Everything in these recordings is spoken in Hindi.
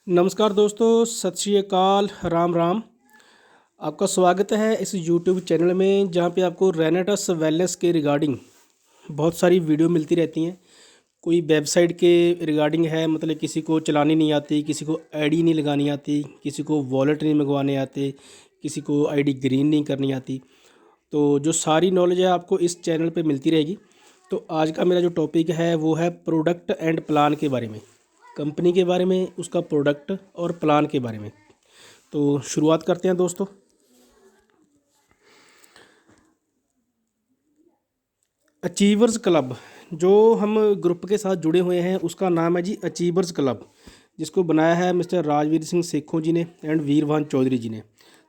नमस्कार दोस्तों, सत श्री अकाल, राम राम। आपका स्वागत है इस यूट्यूब चैनल में जहाँ पे आपको रेनेटस वेलनेस के रिगार्डिंग बहुत सारी वीडियो मिलती रहती हैं। कोई वेबसाइट के रिगार्डिंग है, मतलब किसी को चलानी नहीं आती, किसी को आईडी नहीं लगानी आती, किसी को वॉलेट नहीं मंगवाने आते, किसी को आईडी ग्रीन नहीं करनी आती। तो जो सारी नॉलेज है आपको इस चैनल पे मिलती रहेगी। तो आज का मेरा जो टॉपिक है वो है प्रोडक्ट एंड प्लान के बारे में, कंपनी के बारे में, उसका प्रोडक्ट और प्लान के बारे में। तो शुरुआत करते हैं दोस्तों। अचीवर्स क्लब, जो हम ग्रुप के साथ जुड़े हुए हैं उसका नाम है जी अचीवर्स क्लब, जिसको बनाया है मिस्टर राजवीर सिंह सेखों जी ने एंड वीरभान चौधरी जी ने।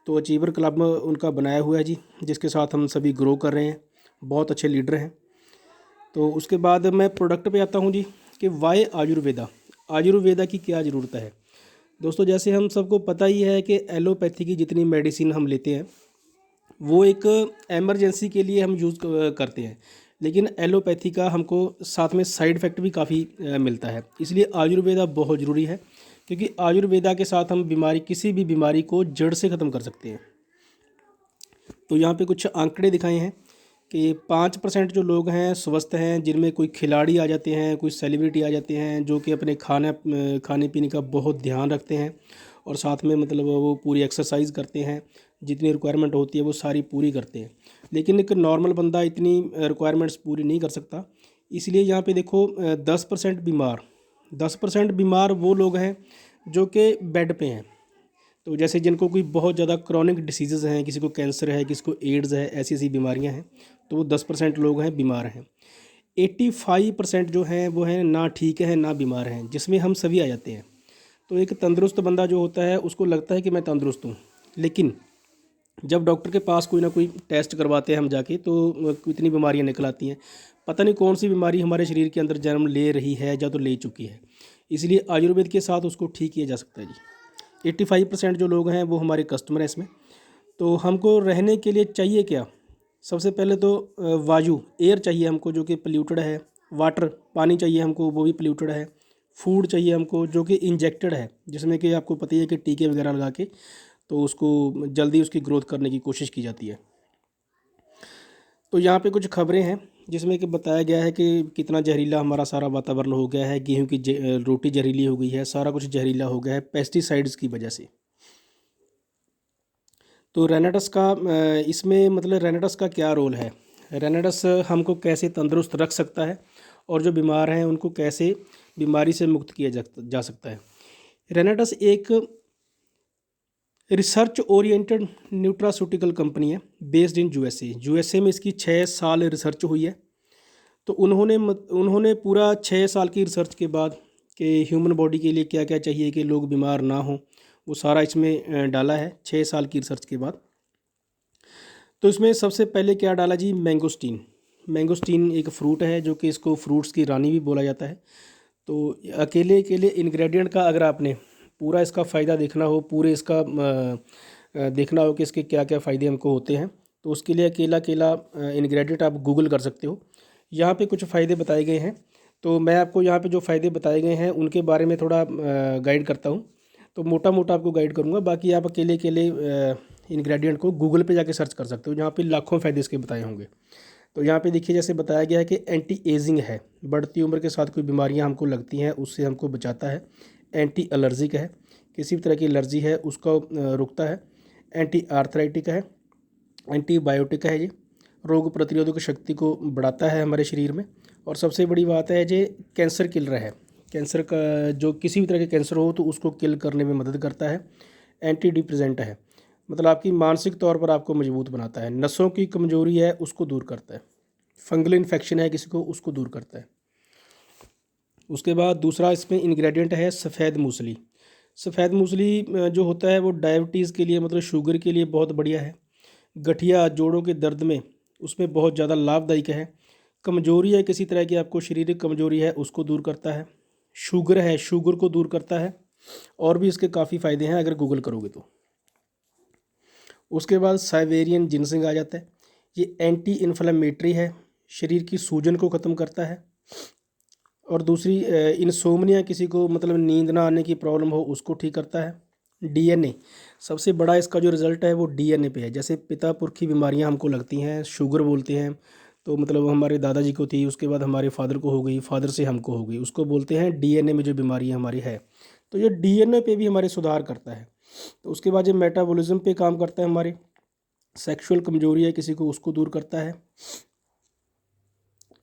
तो अचीवर क्लब में उनका बनाया हुआ है जी, जिसके साथ हम सभी ग्रो कर रहे हैं। बहुत अच्छे लीडर हैं। तो उसके बाद मैं प्रोडक्ट पे आता हूँ जी कि वाई आयुर्वेदा, आयुर्वेदा की क्या ज़रूरत है। दोस्तों, जैसे हम सबको पता ही है कि एलोपैथी की जितनी मेडिसिन हम लेते हैं वो एक एमरजेंसी के लिए हम यूज़ करते हैं, लेकिन एलोपैथी का हमको साथ में साइड इफ़ेक्ट भी काफ़ी मिलता है। इसलिए आयुर्वेदा बहुत ज़रूरी है, क्योंकि आयुर्वेदा के साथ हम किसी भी बीमारी को जड़ से ख़त्म कर सकते हैं। तो यहाँ पे कुछ आंकड़े दिखाए हैं कि 5% जो लोग हैं स्वस्थ हैं, जिनमें कोई खिलाड़ी आ जाते हैं, कोई सेलिब्रिटी आ जाते हैं जो कि अपने खाने पीने का बहुत ध्यान रखते हैं और साथ में मतलब वो पूरी एक्सरसाइज करते हैं, जितनी रिक्वायरमेंट होती है वो सारी पूरी करते हैं। लेकिन एक नॉर्मल बंदा इतनी रिक्वायरमेंट्स पूरी नहीं कर सकता। इसलिए यहाँ पे देखो 10% बीमार वो लोग हैं जो कि बेड पे हैं। तो जैसे जिनको कोई बहुत ज़्यादा क्रॉनिक डिसीज़ हैं, किसी को कैंसर है, किसी को एड्स है, ऐसी ऐसी बीमारियां हैं, तो वो 10% लोग हैं बीमार हैं। 85% जो हैं वो हैं ना ठीक है ना बीमार हैं, जिसमें हम सभी आ जाते हैं। तो एक तंदुरुस्त बंदा जो होता है उसको लगता है कि मैं तंदुरुस्त हूँ, लेकिन जब डॉक्टर के पास कोई ना कोई टेस्ट करवाते हैं हम जाके, तो इतनी बीमारियां निकल आती हैं। पता नहीं कौन सी बीमारी हमारे शरीर के अंदर जन्म ले रही है या तो ले चुकी है। इसलिए आयुर्वेद के साथ उसको ठीक किया जा सकता है जी। 85% जो लोग हैं वो हमारे कस्टमर हैं इसमें। तो हमको रहने के लिए चाहिए क्या? सबसे पहले तो वायु, एयर चाहिए हमको जो कि पोल्यूटेड है। वाटर, पानी चाहिए हमको, वो भी पोल्यूटेड है। फूड चाहिए हमको जो कि इंजेक्टेड है, जिसमें कि आपको पता ही है कि टीके वगैरह लगा के तो उसको जल्दी उसकी ग्रोथ करने की कोशिश की जाती है। तो यहाँ पे कुछ खबरें हैं जिसमें कि बताया गया है कि कितना जहरीला हमारा सारा वातावरण हो गया है। गेहूं की रोटी जहरीली हो गई है, सारा कुछ जहरीला हो गया है पेस्टिसाइड्स की वजह से। तो रेनेडस का इसमें मतलब रेनेडस का क्या रोल है? रेनेडस हमको कैसे तंदुरुस्त रख सकता है और जो बीमार हैं उनको कैसे बीमारी से मुक्त किया जा सकता है। रेनेडस एक रिसर्च ओरिएंटेड न्यूट्रास्यूटिकल कंपनी है, बेस्ड इन यूएसए। यूएसए में इसकी 6 साल रिसर्च हुई है। तो उन्होंने पूरा 6 साल की रिसर्च के बाद कि ह्यूमन बॉडी के लिए क्या क्या चाहिए कि लोग बीमार ना हों, वो सारा इसमें डाला है 6 साल की रिसर्च के बाद। तो इसमें सबसे पहले क्या डाला जी? मैंगोस्टीन। मैंगोस्टीन एक फ्रूट है जो कि इसको फ्रूट्स की रानी भी बोला जाता है। तो अकेले अकेले इंग्रेडिएंट का अगर आपने पूरा इसका फ़ायदा देखना हो, पूरे इसका देखना हो कि इसके क्या क्या फ़ायदे हमको होते हैं, तो उसके लिए अकेला अकेला इंग्रेडिएंट आप गूगल कर सकते हो। यहाँ पे कुछ फ़ायदे बताए गए हैं, तो मैं आपको यहाँ पे जो फ़ायदे बताए गए हैं उनके बारे में थोड़ा गाइड करता हूँ। तो मोटा मोटा आपको गाइड करूँगा, बाकी आप अकेले अकेले इंग्रेडिएंट को गूगल पे जाके सर्च कर सकते हो, जहाँ पे लाखों फ़ायदे इसके बताए होंगे। तो यहाँ पे देखिए, जैसे बताया गया है कि एंटी एजिंग है, बढ़ती उम्र के साथ कोई बीमारियाँ हमको लगती हैं उससे हमको बचाता है। एंटी एलर्जिक है, किसी भी तरह की एलर्जी है उसको रोकता है। एंटी आर्थराइटिक है, एंटीबायोटिक है ये, रोग प्रतिरोधक शक्ति को बढ़ाता है हमारे शरीर में। और सबसे बड़ी बात है ये कैंसर किलर है, कैंसर का जो किसी भी तरह के कैंसर हो तो उसको किल करने में मदद करता है। एंटी डिप्रेसेंट है, मतलब आपकी मानसिक तौर पर आपको मजबूत बनाता है। नसों की कमजोरी है उसको दूर करता है। फंगल इन्फेक्शन है किसी को, उसको दूर करता है। उसके बाद दूसरा इसमें इंग्रेडिएंट है सफ़ेद मूसली। सफ़ेद मूसली जो होता है वो डायबिटीज़ के लिए, मतलब शुगर के लिए बहुत बढ़िया है। गठिया जोड़ों के दर्द में उसमें बहुत ज़्यादा लाभदायक है। कमजोरी है किसी तरह की, आपको शारीरिक कमजोरी है उसको दूर करता है। शुगर है, शुगर को दूर करता है। और भी इसके काफ़ी फ़ायदे हैं अगर गूगल करोगे तो। उसके बाद साइवेरियन जिनसिंग आ जाता है। ये एंटी इन्फ्लेमेटरी है, शरीर की सूजन को ख़त्म करता है। और दूसरी इंसोम्निया, किसी को मतलब नींद ना आने की प्रॉब्लम हो उसको ठीक करता है। डीएनए, सबसे बड़ा इसका जो रिज़ल्ट है वो डीएनए पे है। जैसे पिता पुरखी बीमारियां हमको लगती हैं, शुगर बोलते हैं, तो मतलब हमारे दादाजी को थी, उसके बाद हमारे फादर को हो गई, फादर से हमको हो गई, उसको बोलते हैं डीएनए में जो बीमारी हमारी है। तो ये डीएनए पे भी हमारे सुधार करता है। तो उसके बाद ये मेटाबॉलिज्म पे काम करता है, हमारे सेक्सुअल कमजोरी है किसी को उसको दूर करता है।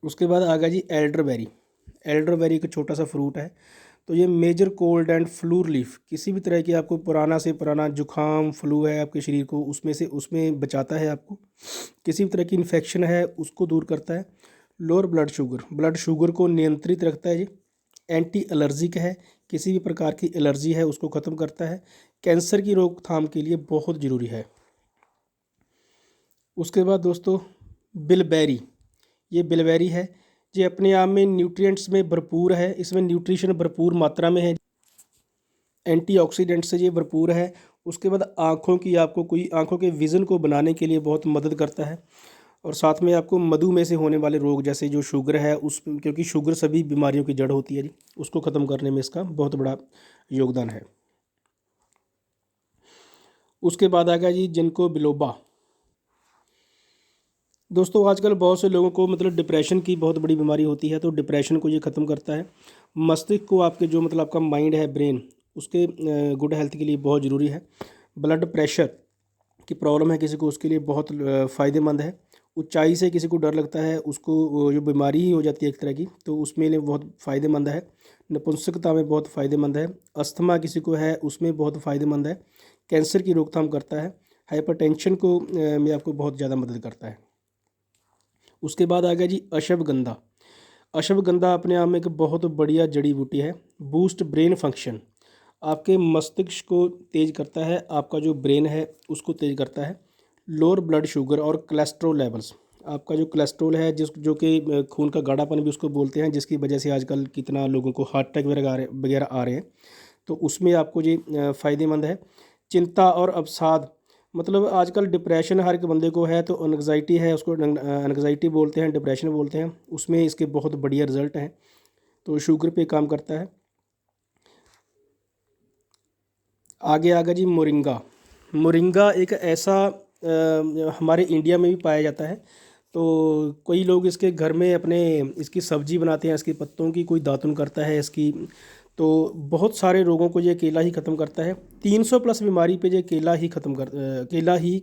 उसके बाद आ गया जी एल्डरबेरी। एल्डरबेरी एक छोटा सा फ्रूट है। तो ये major cold and flu relief, किसी भी तरह की आपको पुराना से पुराना जुखाम फ्लू है आपके शरीर को, उसमें बचाता है आपको। किसी भी तरह की इन्फेक्शन है उसको दूर करता है। लोअर ब्लड शुगर को नियंत्रित रखता है जी। एंटी एलर्जिक है, किसी भी प्रकार की एलर्जी है उसको ख़त्म करता है। कैंसर की रोकथाम के लिए बहुत ज़रूरी है। उसके बाद दोस्तों बिलबेरी, ये बिलबेरी है, ये अपने आप में न्यूट्रिएंट्स में भरपूर है, इसमें न्यूट्रिशन भरपूर मात्रा में है, एंटीऑक्सीडेंट से ये भरपूर है। उसके बाद आँखों के विज़न को बनाने के लिए बहुत मदद करता है। और साथ में आपको मधुमेह से होने वाले रोग जैसे जो शुगर है क्योंकि शुगर सभी बीमारियों की जड़ होती है जी, उसको ख़त्म करने में इसका बहुत बड़ा योगदान है। उसके बाद आ गया जी जिनको बिलोबा। दोस्तों आजकल बहुत से लोगों को मतलब डिप्रेशन की बहुत बड़ी बीमारी होती है, तो डिप्रेशन को ये ख़त्म करता है। मस्तिष्क को आपके जो मतलब आपका माइंड है, ब्रेन, उसके गुड हेल्थ के लिए बहुत ज़रूरी है। ब्लड प्रेशर की प्रॉब्लम है किसी को, उसके लिए बहुत फ़ायदेमंद है। ऊंचाई से किसी को डर लगता है, उसको जो बीमारी ही हो जाती है एक तरह की, तो उसमें लिए बहुत फ़ायदेमंद है। नपुंसकता में बहुत फ़ायदेमंद है। अस्थमा किसी को है उसमें बहुत फ़ायदेमंद है। कैंसर की रोकथाम करता है। हाइपरटेंशन को में आपको बहुत ज़्यादा मदद करता है। उसके बाद आ गया जी अश्वगंधा। अश्वगंधा अपने आप में एक बहुत बढ़िया जड़ी बूटी है। बूस्ट ब्रेन फंक्शन, आपके मस्तिष्क को तेज़ करता है, आपका जो ब्रेन है उसको तेज़ करता है। लोअर ब्लड शुगर और कोलेस्ट्रॉल लेवल्स, आपका जो कोलेस्ट्रॉल है जो कि खून का गाढ़ापन भी उसको बोलते हैं, जिसकी वजह से आजकल कितना लोगों को हार्ट अटैक वगैरह आ रहे हैं, तो उसमें आपको ये फ़ायदेमंद है। चिंता और अवसाद, मतलब आजकल डिप्रेशन हर एक बंदे को है, तो एंग्जाइटी है उसको एंग्जाइटी बोलते हैं, डिप्रेशन बोलते हैं, उसमें इसके बहुत बढ़िया रिजल्ट हैं। तो शुगर पे काम करता है। आगे आगे जी मोरिंगा। मोरिंगा एक ऐसा हमारे इंडिया में भी पाया जाता है। तो कई लोग इसके घर में अपने इसकी सब्जी बनाते हैं, इसके पत्तों की, कोई दातुन करता है इसकी। तो बहुत सारे रोगों को ये केला ही ख़त्म करता है। 300 प्लस बीमारी पे ये केला ही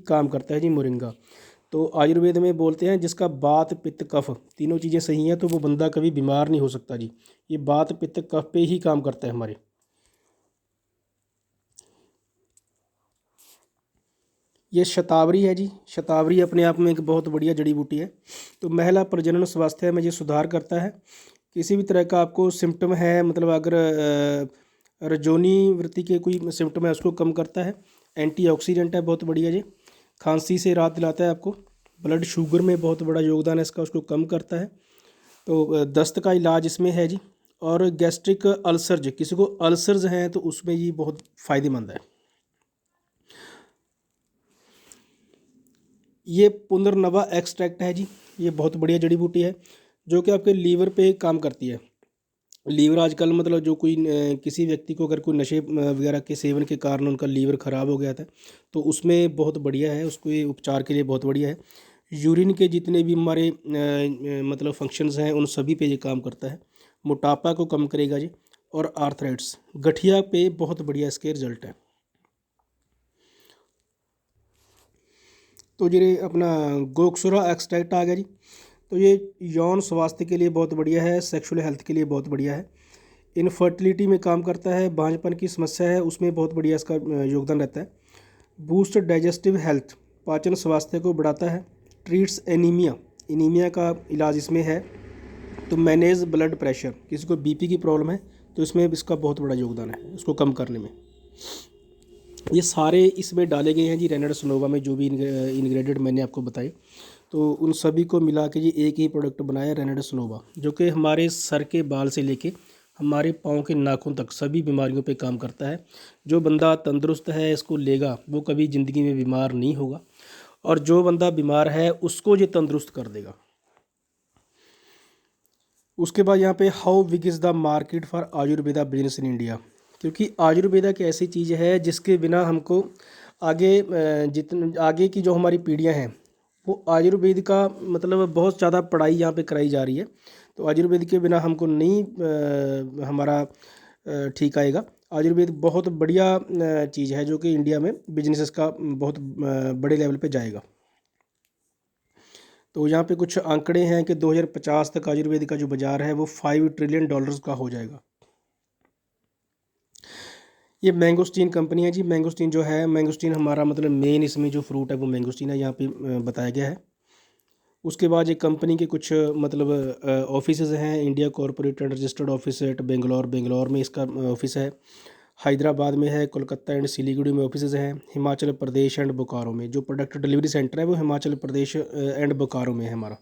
काम करता है जी मोरिंगा। तो आयुर्वेद में बोलते हैं जिसका बात पित्त कफ तीनों चीज़ें सही हैं तो वो बंदा कभी बीमार नहीं हो सकता जी। ये बात पित्त कफ पे ही काम करता है हमारे। ये शतावरी है जी। शतावरी अपने आप में एक बहुत बढ़िया जड़ी बूटी है। तो महिला प्रजनन स्वास्थ्य में ये सुधार करता है। किसी भी तरह का आपको सिम्टम है, मतलब अगर रजोनी वृत्ति के कोई सिम्टम है उसको कम करता है। एंटीऑक्सीडेंट है, बहुत बढ़िया जी। खांसी से राहत दिलाता है आपको। ब्लड शुगर में बहुत बड़ा योगदान है इसका, उसको कम करता है। तो दस्त का इलाज इसमें है जी। और गैस्ट्रिक अल्सर्ज, किसी को अल्सर्स हैं तो उसमें ये बहुत फ़ायदेमंद है। ये पुनर्नवा एक्सट्रैक्ट है जी। ये बहुत बढ़िया जड़ी बूटी है जो कि आपके लीवर पे काम करती है। लीवर आजकल मतलब जो कोई किसी व्यक्ति को अगर कोई नशे वगैरह के सेवन के कारण उनका लीवर ख़राब हो गया था, तो उसमें बहुत बढ़िया है, उसको ये उपचार के लिए बहुत बढ़िया है। यूरिन के जितने भी हमारे मतलब फंक्शंस हैं उन सभी पे ये काम करता है। मोटापा को कम करेगा जी। और आर्थराइट्स, गठिया पे बहुत बढ़िया इसके रिजल्ट है। तो ये अपना गोक्सुरा एक्सट्रैक्ट आ गया जी। तो ये यौन स्वास्थ्य के लिए बहुत बढ़िया है, सेक्सुअल हेल्थ के लिए बहुत बढ़िया है। इनफर्टिलिटी में काम करता है, बांझपन की समस्या है उसमें बहुत बढ़िया इसका योगदान रहता है। बूस्ट डाइजेस्टिव हेल्थ, पाचन स्वास्थ्य को बढ़ाता है। ट्रीट्स एनीमिया, एनीमिया का इलाज इसमें है। तो मैनेज ब्लड प्रेशर, किसी को बीपी की प्रॉब्लम है तो इसमें इसका बहुत बड़ा योगदान है उसको कम करने में। ये सारे इसमें डाले गए हैं जी रेनाडा सनोवा में, जो भी इंग्रेडिएंट मैंने आपको बताए, तो उन सभी को मिला के जी एक ही प्रोडक्ट बनाया रेनाडा सनोवा, जो कि हमारे सर के बाल से लेके हमारे पाँव के नाखून तक सभी बीमारियों पे काम करता है। जो बंदा तंदुरुस्त है इसको लेगा वो कभी ज़िंदगी में बीमार नहीं होगा, और जो बंदा बीमार है उसको ये तंदुरुस्त कर देगा। उसके बाद यहाँ पे how big is the market for Ayurveda business in India, क्योंकि आयुर्वेदा एक ऐसी चीज़ है जिसके बिना हमको आगे जितने आगे की जो हमारी पीढ़ियाँ हैं वो आयुर्वेद का मतलब बहुत ज़्यादा पढ़ाई यहाँ पे कराई जा रही है। तो आयुर्वेद के बिना हमको नहीं हमारा ठीक आएगा। आयुर्वेद बहुत बढ़िया चीज़ है जो कि इंडिया में बिजनेसेस का बहुत बड़े लेवल पे जाएगा। तो यहाँ पे कुछ आंकड़े हैं कि 2050 तक आयुर्वेद का जो बाज़ार है वो $5 ट्रिलियन का हो जाएगा। ये मैंगोस्टीन कंपनी है जी। मैंगोस्टीन जो है, मैंगोस्टीन हमारा मतलब मेन इसमें जो फ्रूट है वो मैंगोस्टीन है, यहाँ पे बताया गया है। उसके बाद ये कंपनी के कुछ मतलब ऑफिसेज़ हैं। India corporate and registered office at Bangalore में इसका ऑफिस है। हैदराबाद में है, कोलकाता एंड सिलीगुड़ी में ऑफिसेज़ हैं। हिमाचल प्रदेश एंड बोकारो में जो प्रोडक्ट डिलीवरी सेंटर है वो हिमाचल प्रदेश एंड बोकारो में है हमारा।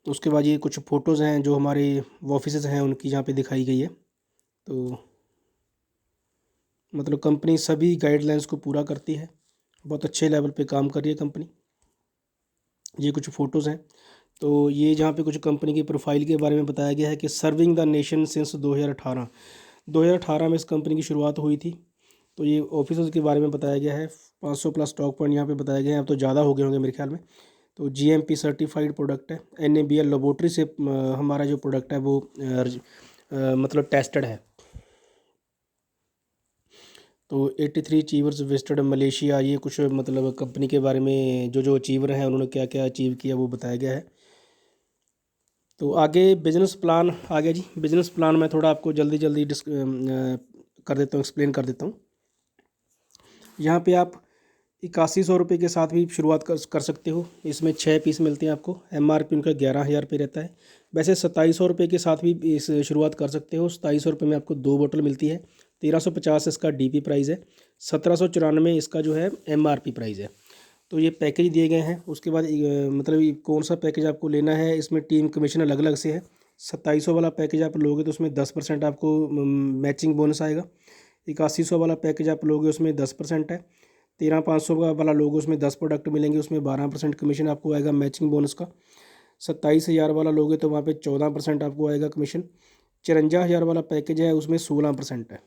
उसके बाद ये कुछ फ़ोटोज़ हैं जो हमारे ऑफिसेज़ हैं उनकी यहाँ पे दिखाई गई है। तो मतलब कंपनी सभी गाइडलाइंस को पूरा करती है, बहुत अच्छे लेवल पे काम कर रही है कंपनी। ये कुछ फ़ोटोज़ हैं। तो ये जहाँ पे कुछ कंपनी की प्रोफाइल के बारे में बताया गया है कि सर्विंग द नेशन सिंस 2018 में इस कंपनी की शुरुआत हुई थी। तो ये ऑफिसर्स के बारे में बताया गया है। 500 प्लस स्टॉक पॉइंट यहाँ पे बताए गए हैं, अब तो ज़्यादा हो गए होंगे मेरे ख्याल में। तो जीएमपी सर्टिफाइड प्रोडक्ट है। एनएबीएल लेबोरेटरी से हमारा जो प्रोडक्ट है वो मतलब टेस्टेड है। तो 83 अचीवर्स विजिटेड मलेशिया। ये कुछ मतलब कंपनी के बारे में जो अचीवर हैं उन्होंने क्या क्या अचीव किया वो बताया गया है। तो आगे बिजनेस प्लान आ गया जी। बिजनेस प्लान मैं थोड़ा आपको जल्दी जल्दी कर देता हूँ, एक्सप्लेन कर देता हूँ। यहाँ पे आप 8100 रुपये के साथ भी शुरुआत कर सकते हो। इसमें 6 पीस मिलते हैं आपको। एमआरपी उनका 11,000 रुपये रहता है। वैसे 2700 रुपये के साथ भी इस शुरुआत कर सकते हो। 2700 रुपये में आपको 2 बोतल मिलती है। 1350 इसका डीपी प्राइस है। 1794 इसका जो है एमआरपी प्राइस है। तो ये पैकेज दिए गए हैं। उसके बाद मतलब ये कौन सा पैकेज आपको लेना है, इसमें टीम कमीशन अलग अलग से है। 2700 वाला पैकेज आप लोगे तो उसमें 10% आपको मैचिंग बोनस आएगा। 8100 वाला पैकेज आप लोगे उसमें 10% है। 13,500 वाला लोगे उसमें 10 प्रोडक्ट मिलेंगे, उसमें 12% कमीशन आपको आएगा मैचिंग बोनस का। 27,000 वाला लोगे तो वहाँ पे 14% आपको आएगा कमीशन। 54,000 वाला पैकेज है उसमें 16% है।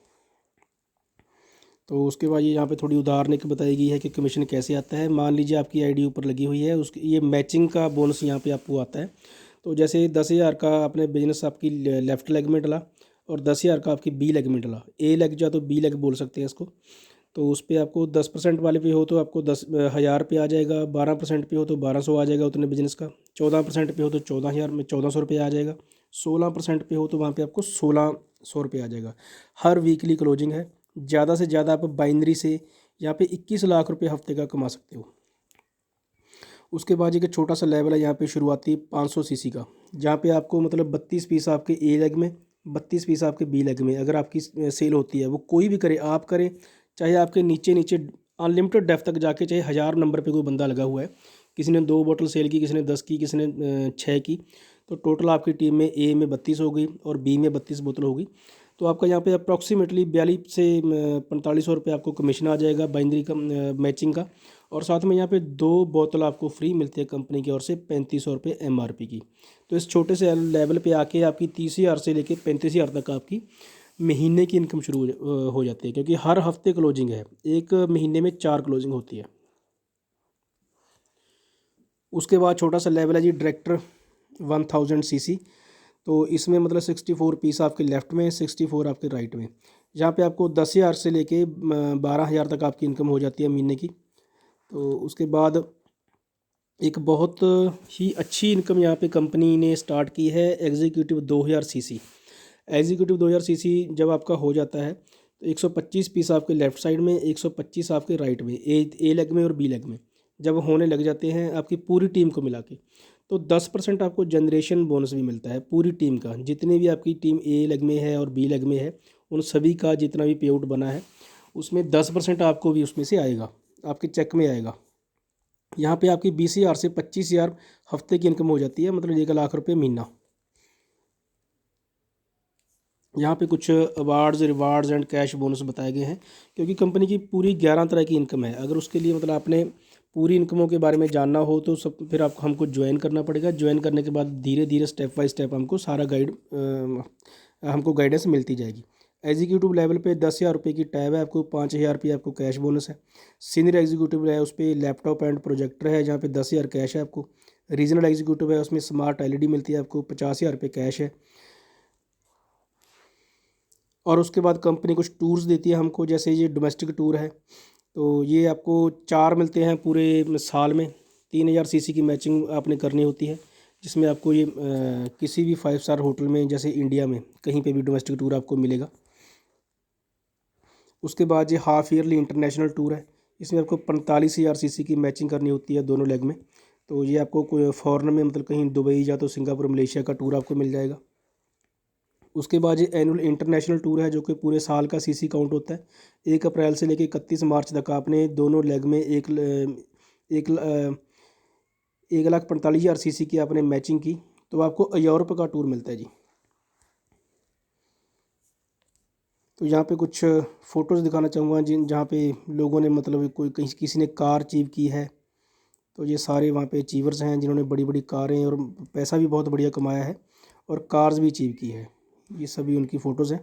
तो उसके बाद ये यहाँ पे थोड़ी उदाहरण की बताई गई है कि कमीशन कैसे आता है। मान लीजिए आपकी आईडी ऊपर लगी हुई है, उसकी ये मैचिंग का बोनस यहाँ पे आपको आता है। तो जैसे 10,000 का आपने बिजनेस आपकी लेफ़्ट लेग में डला और 10,000 का आपकी बी लेग में डला। ए लेग जो तो बी लेग बोल सकते हैं इसको। तो उस पर आपको 10% वाले पे हो तो आपको 10,000 पे आ जाएगा। 12% पे हो तो 1200 आ जाएगा उतने बिजनेस का। 14% पे हो तो 14,000 में 1400 रुपये आ जाएगा। 16% पे हो तो वहाँ पे आपको 1600 रुपये आ जाएगा। हर वीकली क्लोजिंग है। ज़्यादा से ज़्यादा आप बाइनरी से यहाँ पे 21 लाख रुपये हफ्ते का कमा सकते हो। उसके बाद एक छोटा सा लेवल है यहाँ पे शुरुआती 500 सीसी का, जहाँ पे आपको मतलब 32 पीस आपके ए लेग में, 32 पीस आपके बी लेग में अगर आपकी सेल होती है, वो कोई भी करे, आप करें चाहे आपके नीचे नीचे अनलिमिटेड डेप्थ तक जाके, चाहे 1000 नंबर पे कोई बंदा लगा हुआ है, किसी ने 2 बोतल सेल की, किसी ने 10 की, किसी ने 6 की, तो टोटल आपकी टीम में ए में 32 हो गई और बी में 32 बोतल होगी। तो आपका यहाँ पे अप्रॉक्सीमेटली 42 से 4500 रुपये आपको कमीशन आ जाएगा बाइनरी का मैचिंग का। और साथ में यहाँ पे 2 बोतल आपको फ्री मिलती है कंपनी की ओर से 3500 रुपये एमआरपी की। तो इस छोटे से लेवल पे आके आपकी 30,000 से लेके 35,000 तक आपकी महीने की इनकम शुरू हो जाती है, क्योंकि हर हफ्ते क्लोजिंग है। एक महीने में 4 क्लोजिंग होती है। उसके बाद छोटा सा लेवल है जी डायरेक्टर 1000 सीसी। तो इसमें मतलब 64 पीस आपके लेफ़्ट में, 64 आपके राइट में। जहाँ पे आपको 10,000 से लेके 12,000 तक आपकी इनकम हो जाती है महीने की। तो उसके बाद एक बहुत ही अच्छी इनकम यहाँ पे कंपनी ने स्टार्ट की है, एग्जीक्यूटिव 2000 सीसी। एग्जीक्यूटिव 2000 सीसी जब आपका हो जाता है तो 125 पीस आपके लेफ़्ट साइड में, 125 आपके राइट में, ए लेग में और बी लेग में जब होने लग जाते हैं आपकी पूरी टीम को मिला के, तो 10% आपको जनरेशन बोनस भी मिलता है पूरी टीम का। जितनी भी आपकी टीम ए लेग में है और बी लेग में है, उन सभी का जितना भी पे आउट बना है उसमें 10% आपको भी उसमें से आएगा, आपके चेक में आएगा। यहाँ पे आपकी 20,000 से 25,000 हफ्ते की इनकम हो जाती है, मतलब 1 लाख रुपये महीना। यहाँ पे कुछ awards, rewards and cash bonus बताए गए हैं, क्योंकि कंपनी की पूरी 11 तरह की इनकम है। अगर उसके लिए मतलब आपने पूरी इनकमों के बारे में जानना हो तो सब फिर आपको हमको ज्वाइन करना पड़ेगा। ज्वाइन करने के बाद धीरे धीरे स्टेप बाय स्टेप हमको सारा हमको गाइडेंस मिलती जाएगी। एग्जीक्यूटिव लेवल पे 10,000 रुपये की टैब है, आपको 5,000 रुपये आपको कैश बोनस है। सीनियर एग्जीक्यूटिव है उस पर लैपटॉप एंड प्रोजेक्टर है जहाँ पे 10,000 कैश है आपको। रीजनल एग्जीक्यूटिव है उसमें स्मार्ट एलईडी मिलती है, आपको 50,000 रुपये कैश है। और उसके बाद कंपनी कुछ टूर्स देती है हमको, जैसे ये डोमेस्टिक टूर है तो ये आपको 4 मिलते हैं पूरे साल में। 3,000 सीसी की मैचिंग आपने करनी होती है, जिसमें आपको ये किसी भी 5 स्टार होटल में जैसे इंडिया में कहीं पे भी डोमेस्टिक टूर आपको मिलेगा। उसके बाद ये हाफ ईयरली इंटरनेशनल टूर है, इसमें आपको 45,000 सीसी की मैचिंग करनी होती है दोनों लेग में। तो ये आपको कोई फॉरेन में मतलब कहीं दुबई या तो सिंगापुर मलेशिया का टूर आपको मिल जाएगा। उसके बाद ये एनुअल इंटरनेशनल टूर है जो कि पूरे साल का सीसी काउंट होता है। 1 अप्रैल से लेकर 31 मार्च तक आपने दोनों लेग में एक 1,45,000 सीसी की आपने मैचिंग की तो आपको यूरोप का टूर मिलता है जी। तो यहाँ पे कुछ फ़ोटोज़ दिखाना चाहूँगा जिन जहाँ पे लोगों ने मतलब कोई कहीं किसी ने कार अचीव की है। तो ये सारे वहाँ पे अचीवर्स हैं जिन्होंने बड़ी बड़ी कारें और पैसा भी बहुत बढ़िया कमाया है और कार्स भी अचीव की है। ये सभी उनकी फ़ोटोज़ हैं।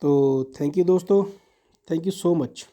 तो थैंक यू दोस्तों, थैंक यू सो मच।